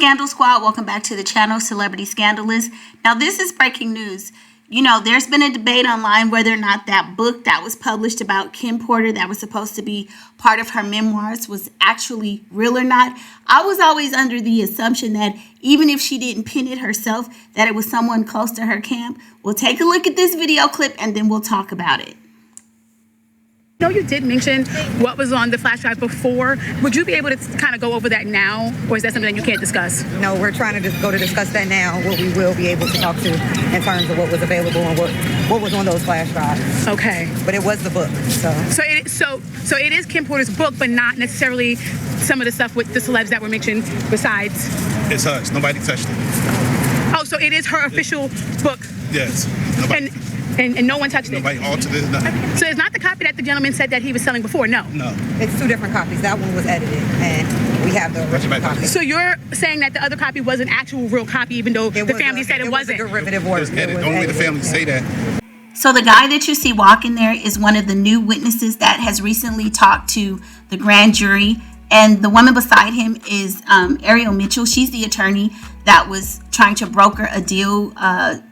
Scandal Squad, welcome back to the channel, Celebrity Scandalous. Now this is breaking news. You know, there's been a debate online whether or not that book that was published about Kim Porter that was supposed to be part of her memoirs was actually real or not. I was always under the assumption that even if she didn't pin it herself, that it was someone close to her camp. We'll take a look at this video clip and then we'll talk about it. I know you did mention what was on the flash drive before. Would you be able to kind of go over that now, or is that something that you can't discuss? No, we're trying to discuss that now, what we will be able to talk to in terms of what was available and what was on those flash drives. Okay. But it was the book, So it is Kim Porter's book, but not necessarily some of the stuff with the celebs that were mentioned besides. It's hers. Nobody touched it. Oh, so it is her official book. Yes. Nobody. And no one touched Nobody it? altered it, nothing. So it's not the copy that the gentleman said that he was selling before? No. No. it's two different copies. That one was edited, and we have the original copy. So you're saying that the other copy was an actual real copy, even though the family said it wasn't? It was a derivative work. Only the family say that. So the guy that you see walking there is one of the new witnesses that has recently talked to the grand jury. And the woman beside him is Ariel Mitchell. She's the attorney that was trying to broker a deal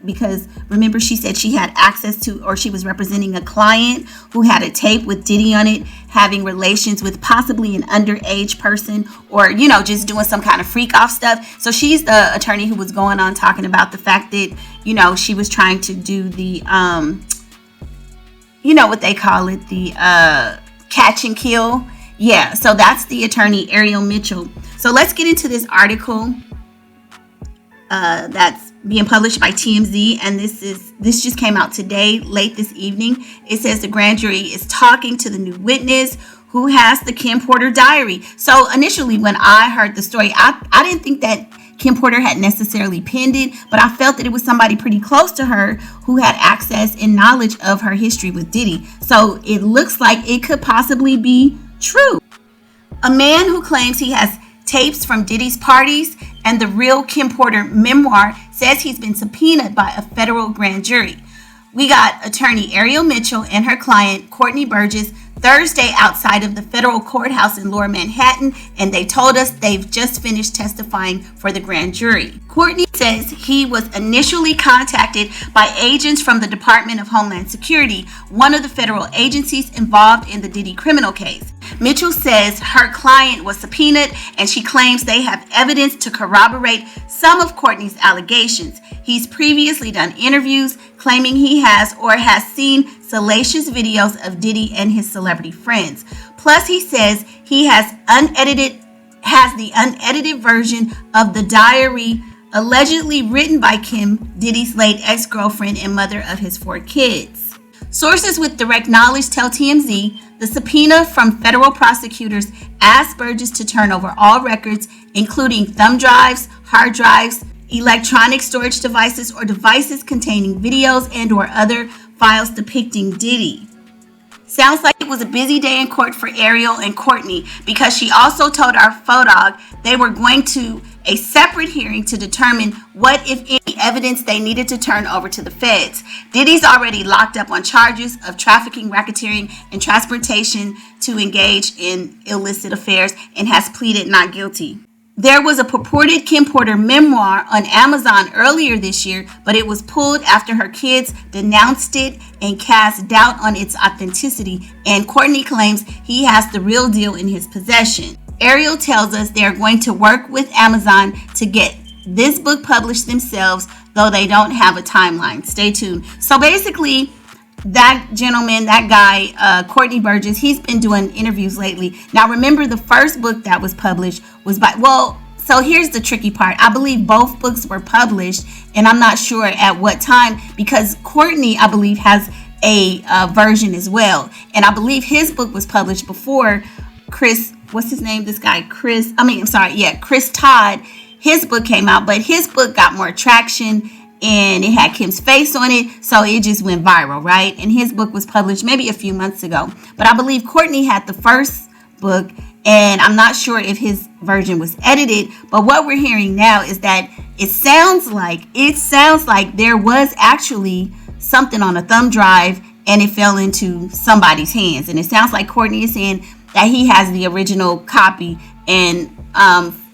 because, remember, she said she had access to, or she was representing a client who had a tape with Diddy on it, having relations with possibly an underage person, or, you know, just doing some kind of freak off stuff. So she's the attorney who was going on talking about the fact that, you know, she was trying to do the, you know what they call it, the catch and kill. Yeah, so that's the attorney, Ariel Mitchell. So let's get into this article that's being published by TMZ, and this just came out today, late this evening. It says the grand jury is talking to the new witness who has the Kim Porter diary. So initially, when I heard the story, I didn't think that Kim Porter had necessarily penned it, but I felt that it was somebody pretty close to her who had access and knowledge of her history with Diddy. So it looks like it could possibly be true. A man who claims he has tapes from Diddy's parties and the real Kim Porter memoir says he's been subpoenaed by a federal grand jury. We got attorney Ariel Mitchell and her client Courtney Burgess Thursday outside of the federal courthouse in Lower Manhattan, and they told us they've just finished testifying for the grand jury. Courtney says he was initially contacted by agents from the Department of Homeland Security, one of the federal agencies involved in the Diddy criminal case. Mitchell says her client was subpoenaed, and she claims they have evidence to corroborate some of Courtney's allegations. He's previously done interviews claiming he has or has seen salacious videos of Diddy and his celebrity friends. Plus, he says he has the unedited version of the diary allegedly written by Kim, Diddy's late ex-girlfriend and mother of his 4 kids. Sources with direct knowledge tell TMZ the subpoena from federal prosecutors asked Burgess to turn over all records, including thumb drives, hard drives, electronic storage devices, or devices containing videos and or other files depicting Diddy. Sounds like it was a busy day in court for Ariel and Courtney, because she also told our photog they were going to a separate hearing to determine what, if any, evidence they needed to turn over to the feds. Diddy's already locked up on charges of trafficking, racketeering, and transportation to engage in illicit affairs and has pleaded not guilty. There was a purported Kim Porter memoir on Amazon earlier this year, but it was pulled after her kids denounced it and cast doubt on its authenticity, and Courtney claims he has the real deal in his possession. Ariel tells us they are going to work with Amazon to get this book published themselves, though they don't have a timeline. Stay tuned. So basically, that gentleman, that guy, Courtney Burgess, he's been doing interviews lately. Now, remember, the first book that was published was by, well, so here's the tricky part. I believe both books were published, and I'm not sure at what time, because Courtney, I believe, has a version as well. And I believe his book was published before Chris, what's his name? This guy, Chris Todd, his book came out, but his book got more traction and it had Kim's face on it, so it just went viral, right? And his book was published maybe a few months ago. But I believe Courtney had the first book, and I'm not sure if his version was edited, but what we're hearing now is that it sounds like there was actually something on a thumb drive and it fell into somebody's hands. And it sounds like Courtney is saying that he has the original copy, and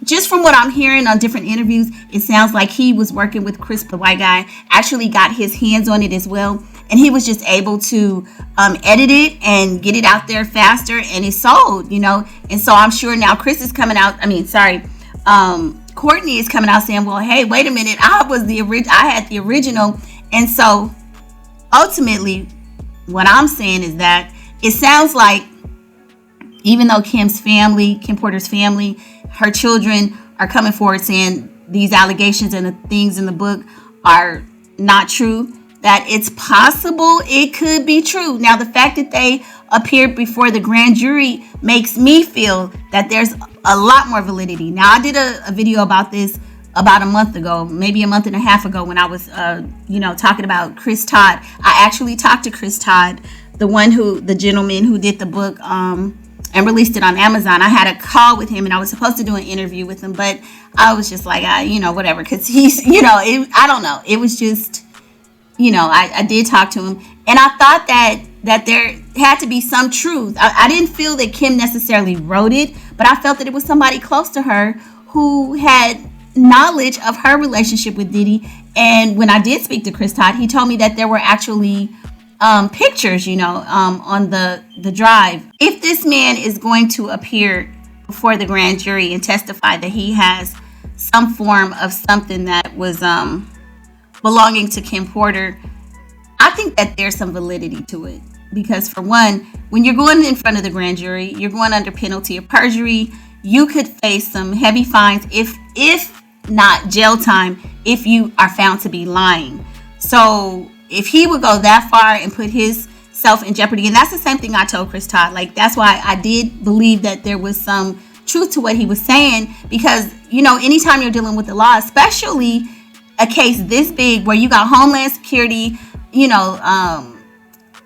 just from what I'm hearing on different interviews, it sounds like he was working with Chris, the white guy, actually got his hands on it as well. And he was just able to edit it and get it out there faster, and it sold, And so I'm sure now Chris is coming out. Courtney is coming out saying, well, hey, wait a minute. I had the original. And so ultimately, what I'm saying is that it sounds like even though Kim Porter's family, her children are coming forward saying these allegations and the things in the book are not true, that it's possible it could be true. Now, the fact that they appeared before the grand jury makes me feel that there's a lot more validity. Now, I did a video about this about a month ago, maybe a month and a half ago, when I was, talking about Chris Todd. I actually talked to Chris Todd, the gentleman who did the book, and released it on Amazon. I had a call with him, and I was supposed to do an interview with him, but I was just like, whatever, because he's, I don't know. It was just, I did talk to him, and I thought that there had to be some truth. I didn't feel that Kim necessarily wrote it, but I felt that it was somebody close to her who had knowledge of her relationship with Diddy. And when I did speak to Chris Todd, he told me that there were actually pictures, on the drive. If this man is going to appear before the grand jury and testify that he has some form of something that was belonging to Kim Porter, I think that there's some validity to it. Because for one, when you're going in front of the grand jury, you're going under penalty of perjury. You could face some heavy fines, if not jail time, if you are found to be lying. So if he would go that far and put his self in jeopardy, and that's the same thing I told Chris Todd. Like, that's why I did believe that there was some truth to what he was saying, because, anytime you're dealing with the law, especially a case this big where you got Homeland Security,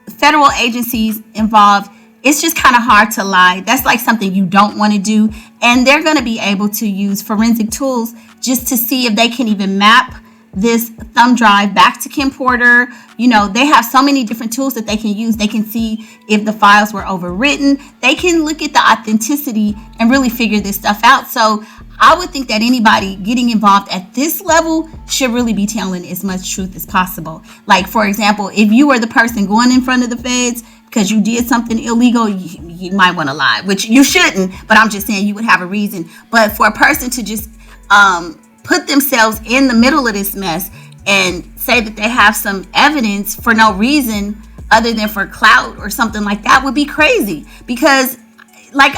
federal agencies involved, it's just kind of hard to lie. That's like something you don't want to do. And they're going to be able to use forensic tools just to see if they can even map this thumb drive back to Kim Porter. They have so many different tools that they can use. They can see if the files were overwritten. They can look at the authenticity and really figure this stuff out. So I would think that anybody getting involved at this level should really be telling as much truth as possible. Like, for example, if you were the person going in front of the feds because you did something illegal, you might want to lie, which you shouldn't, but I'm just saying you would have a reason. But for a person to just put themselves in the middle of this mess and say that they have some evidence for no reason other than for clout or something like that would be crazy. Because, like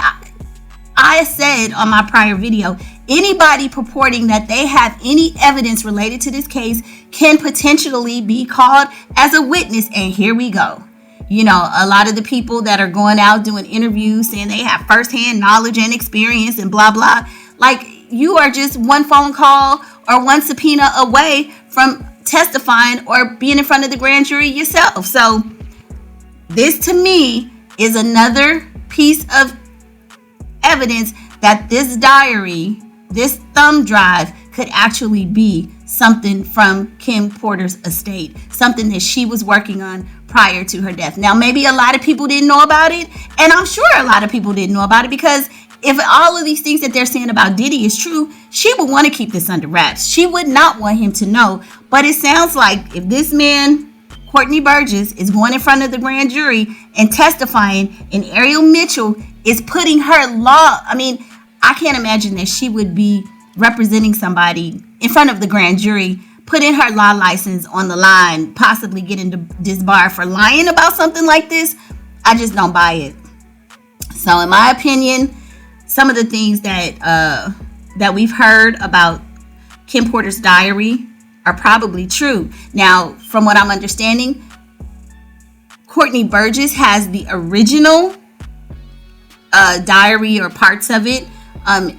I said on my prior video, anybody purporting that they have any evidence related to this case can potentially be called as a witness. And here we go. A lot of the people that are going out doing interviews saying they have firsthand knowledge and experience and blah, blah. Like, you are just one phone call or one subpoena away from testifying or being in front of the grand jury yourself. So this, to me, is another piece of evidence that this diary, this thumb drive, could actually be something from Kim Porter's estate, something that she was working on prior to her death. Now, maybe a lot of people didn't know about it, and I'm sure a lot of people didn't know about it, because if all of these things that they're saying about Diddy is true, she would want to keep this under wraps. She would not want him to know. But it sounds like if this man, Courtney Burgess, is going in front of the grand jury and testifying, and Ariel Mitchell is putting her law, I can't imagine that she would be representing somebody in front of the grand jury, putting her law license on the line, possibly getting disbarred for lying about something like this. I just don't buy it. So in my opinion, some of the things that we've heard about Kim Porter's diary are probably true. Now, from what I'm understanding, Courtney Burgess has the original diary or parts of it.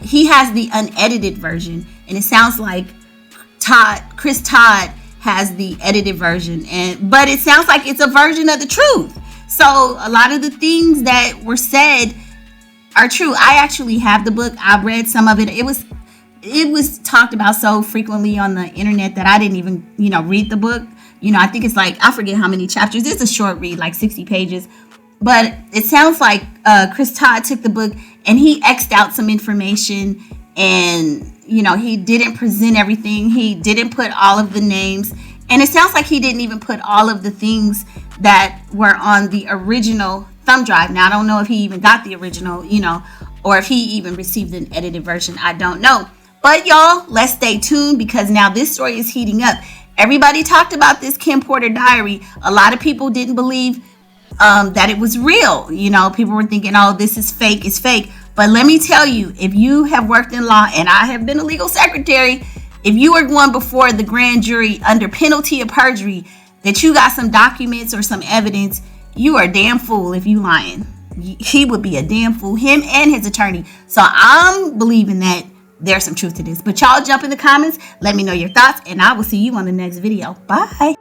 He has the unedited version, and it sounds like Chris Todd has the edited version, but it sounds like it's a version of the truth. So a lot of the things that were said are true. I actually have the book. I've read some of it. It was talked about so frequently on the internet that I didn't even, read the book. I think it's like, I forget how many chapters. It's a short read, like 60 pages. But it sounds like Chris Todd took the book and he X'd out some information and he didn't present everything. He didn't put all of the names, and it sounds like he didn't even put all of the things that were on the original thumb drive. Now I don't know if he even got the original, or if he even received an edited version. I don't know. But y'all, let's stay tuned, because now this story is heating up. Everybody talked about this Kim Porter diary. A lot of people didn't believe that it was real. People were thinking, oh, this is fake, it's fake. But let me tell you, if you have worked in law, and I have been a legal secretary, if you are going before the grand jury under penalty of perjury, that you got some documents or some evidence, you are a damn fool if you lying. He would be a damn fool, him and his attorney. So I'm believing that there's some truth to this. But y'all jump in the comments, let me know your thoughts, and I will see you on the next video. Bye.